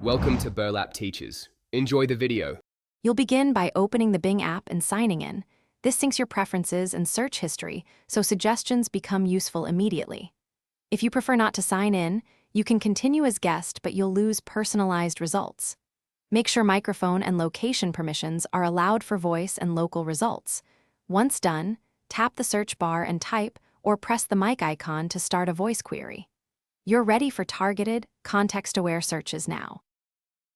Welcome to Burlap Teachers. Enjoy the video. You'll begin by opening the Bing app and signing in. This syncs your preferences and search history, so suggestions become useful immediately. If you prefer not to sign in, you can continue as guest, but you'll lose personalized results. Make sure microphone and location permissions are allowed for voice and local results. Once done, tap the search bar and type, or press the mic icon to start a voice query. You're ready for targeted, context-aware searches now.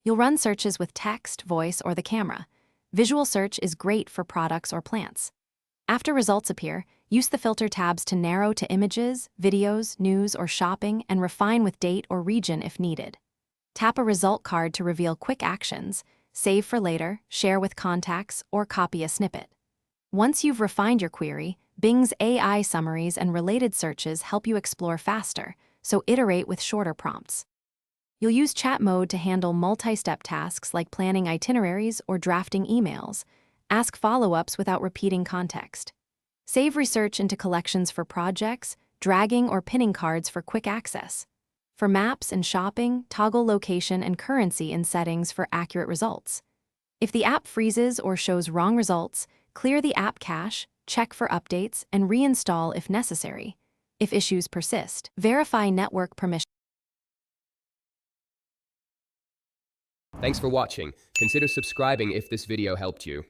You'll run searches with text, voice, or the camera. Visual search is great for products or plants. After results appear, use the filter tabs to narrow to images, videos, news, or shopping, and refine with date or region if needed. Tap a result card to reveal quick actions, save for later, share with contacts, or copy a snippet. Once you've refined your query, Bing's AI summaries and related searches help you explore faster, so iterate with shorter prompts. You'll use chat mode to handle multi-step tasks like planning itineraries or drafting emails. Ask follow-ups without repeating context. Save research into collections for projects, dragging or pinning cards for quick access. For maps and shopping, toggle location and currency in settings for accurate results. If the app freezes or shows wrong results, clear the app cache, check for updates, and reinstall if necessary. If issues persist, verify network permissions. Thanks for watching. Consider subscribing if this video helped you.